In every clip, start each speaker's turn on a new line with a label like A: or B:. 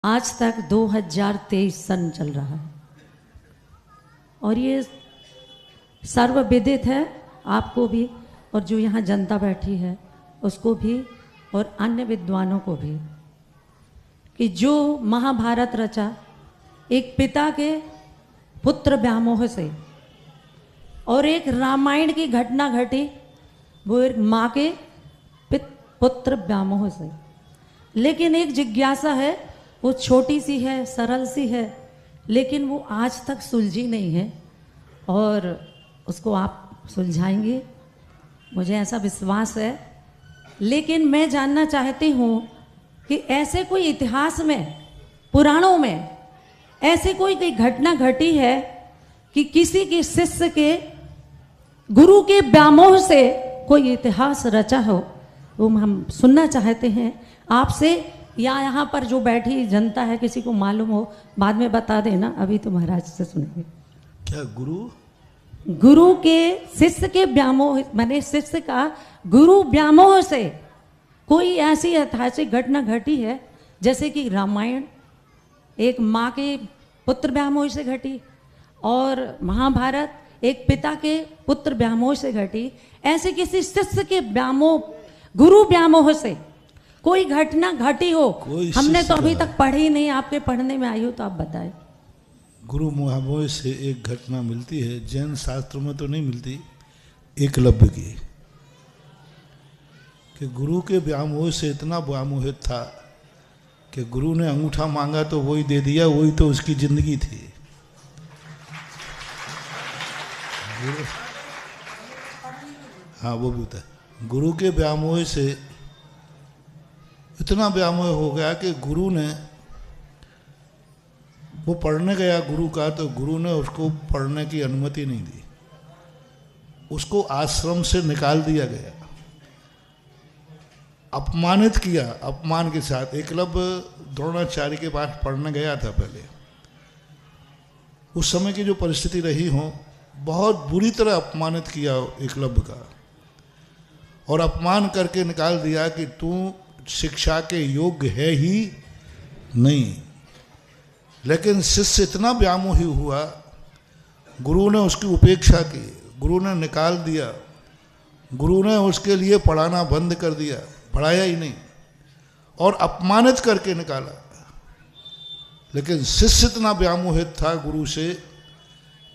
A: आज तक 2023 सन चल रहा है और ये सर्वविदित है आपको भी और जो यहाँ जनता बैठी है उसको भी और अन्य विद्वानों को भी कि जो महाभारत रचा एक पिता के पुत्र व्यामोह से और एक रामायण की घटना घटी वो एक माँ के पुत्र व्यामोह से। लेकिन एक जिज्ञासा है, वो छोटी सी है, सरल सी है, लेकिन वो आज तक सुलझी नहीं है और उसको आप सुलझाएंगे, मुझे ऐसा विश्वास है। लेकिन मैं जानना चाहती हूँ कि ऐसे कोई इतिहास में, पुराणों में ऐसे कोई घटना घटी है कि किसी के शिष्य के गुरु के व्यामोह से कोई इतिहास रचा हो, वो हम सुनना चाहते हैं आपसे, या यहाँ पर जो बैठी जनता है किसी को मालूम हो बाद में बता देना, अभी तो महाराज से सुनेंगे।
B: क्या
A: गुरु के शिष्य के व्यामोह, मैंने शिष्य का गुरु व्यामोह से कोई ऐसी ऐतिहासिक घटना घटी है जैसे कि रामायण एक माँ के पुत्र व्यामोह से घटी और महाभारत एक पिता के पुत्र व्यामोह से घटी, ऐसे किसी शिष्य के व्यामोह, गुरु व्यामोह से कोई घटना घटी हो? हमने तो अभी तक पढ़ी नहीं, आपके पढ़ने में आई हो तो आप बताएं।
B: गुरु व्यामोह से एक घटना मिलती है, जैन शास्त्र में तो नहीं मिलती, एकलव्य की, कि गुरु के व्यामोह से इतना व्यामोहित था कि गुरु ने अंगूठा मांगा तो वही दे दिया, वही तो उसकी जिंदगी थी। हाँ वो भी होता है। गुरु के व्यामोह से इतना व्यामोह हो गया कि गुरु ने, वो पढ़ने गया गुरु का, तो गुरु ने उसको पढ़ने की अनुमति नहीं दी, उसको आश्रम से निकाल दिया गया, अपमानित किया, अपमान के साथ। एकलव्य द्रोणाचार्य के पास पढ़ने गया था पहले, उस समय की जो परिस्थिति रही हो, बहुत बुरी तरह अपमानित किया एकलव्य का और अपमान करके निकाल दिया कि तू शिक्षा के योग्य है ही नहीं। लेकिन शिष्य इतना व्यामोही हुआ, गुरु ने उसकी उपेक्षा की, गुरु ने निकाल दिया, गुरु ने उसके लिए पढ़ाना बंद कर दिया, पढ़ाया ही नहीं और अपमानित करके निकाला। लेकिन शिष्य इतना व्यामोहित था गुरु से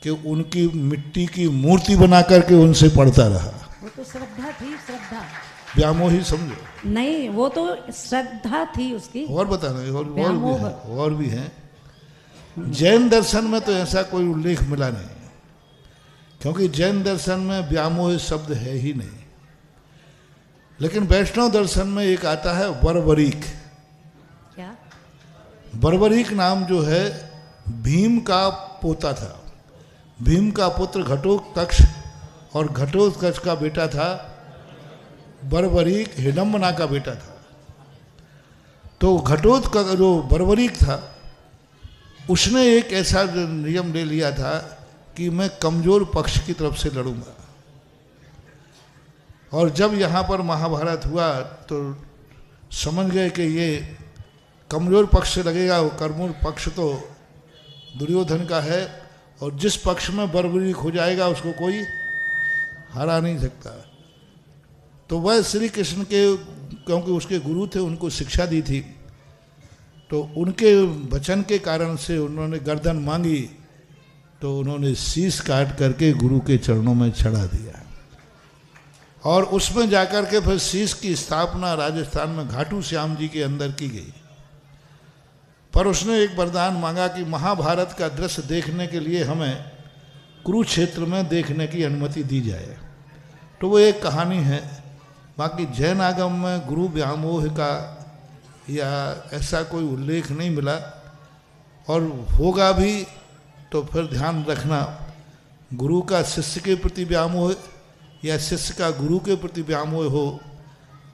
B: कि उनकी मिट्टी की मूर्ति बना करके उनसे पढ़ता रहा।
A: वो तो श्रद्धा थी, श्रद्धा,
B: व्यामोही समझो
A: नहीं, वो तो श्रद्धा थी उसकी।
B: और बताना और भी है। जैन दर्शन में तो ऐसा कोई उल्लेख मिला नहीं, क्योंकि जैन दर्शन में व्यामोह शब्द है ही नहीं। लेकिन वैष्णव दर्शन में एक आता है बर्बरीक।
A: क्या?
B: बर्बरीक नाम जो है भीम का पोता था, भीम का पुत्र घटोत्कच और घटोत्कच का बेटा था बर्बरीक, हिडम्बना का बेटा था। तो घटोत्कच जो बर्बरीक था, उसने एक ऐसा नियम ले लिया था कि मैं कमजोर पक्ष की तरफ से लड़ूंगा। और जब यहाँ पर महाभारत हुआ तो समझ गए कि ये कमजोर पक्ष से लगेगा, वो कर्मूल पक्ष तो दुर्योधन का है और जिस पक्ष में बर्बरीक हो जाएगा उसको कोई हरा नहीं सकता। तो वह श्री कृष्ण के, क्योंकि उसके गुरु थे, उनको शिक्षा दी थी, तो उनके वचन के कारण से उन्होंने गर्दन मांगी तो उन्होंने शीश काट करके गुरु के चरणों में चढ़ा दिया और उसमें जाकर के फिर शीश की स्थापना राजस्थान में घाटू श्याम जी के अंदर की गई। पर उसने एक वरदान मांगा कि महाभारत का दृश्य देखने के लिए हमें कुरुक्षेत्र में देखने की अनुमति दी जाए। तो वो एक कहानी है। बाकी जैन आगम में गुरु व्यामोह का या ऐसा कोई उल्लेख नहीं मिला, और होगा भी तो फिर ध्यान रखना, गुरु का शिष्य के प्रति व्यामोह या शिष्य का गुरु के प्रति व्यामोह हो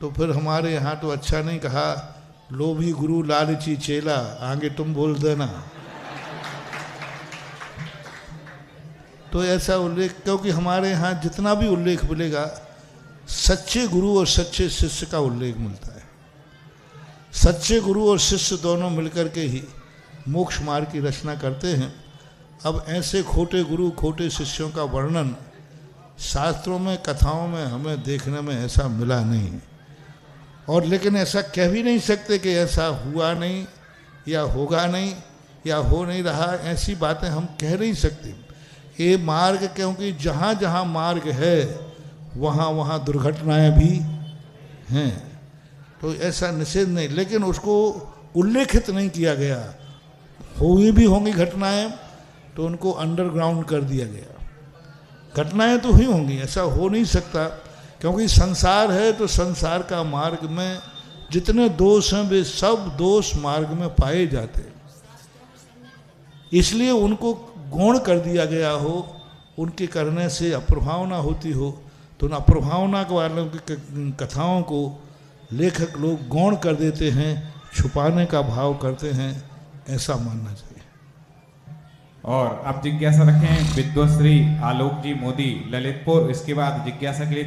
B: तो फिर हमारे यहाँ तो अच्छा नहीं कहा, लोभी गुरु लालची चेला, आगे तुम बोल देना। तो ऐसा उल्लेख, क्योंकि हमारे यहाँ जितना भी उल्लेख मिलेगा सच्चे गुरु और सच्चे शिष्य का उल्लेख मिलता है। सच्चे गुरु और शिष्य दोनों मिलकर के ही मोक्ष मार्ग की रचना करते हैं। अब ऐसे खोटे गुरु खोटे शिष्यों का वर्णन शास्त्रों में कथाओं में हमें देखने में ऐसा मिला नहीं, और लेकिन ऐसा कह भी नहीं सकते कि ऐसा हुआ नहीं या होगा नहीं या हो नहीं रहा, ऐसी बातें हम कह नहीं सकते। ये मार्ग, क्योंकि जहाँ जहाँ मार्ग है वहाँ वहाँ दुर्घटनाएं भी हैं, तो ऐसा निषेध नहीं, लेकिन उसको उल्लेखित नहीं किया गया। हुई भी होंगी घटनाएं तो उनको अंडरग्राउंड कर दिया गया। घटनाएं तो हुई होंगी, ऐसा हो नहीं सकता, क्योंकि संसार है तो संसार का मार्ग में जितने दोष हैं वे सब दोष मार्ग में पाए जाते हैं, इसलिए उनको गौण कर दिया गया हो, उनके करने से अप्रभावना होती हो, तो उन अप्रभावना वालों की कथाओं को लेखक लोग गौण कर देते हैं, छुपाने का भाव करते हैं, ऐसा मानना चाहिए।
C: और अब जिज्ञासा रखें विद्वत श्री आलोक जी मोदी ललितपुर, इसके बाद जिज्ञासा के लिए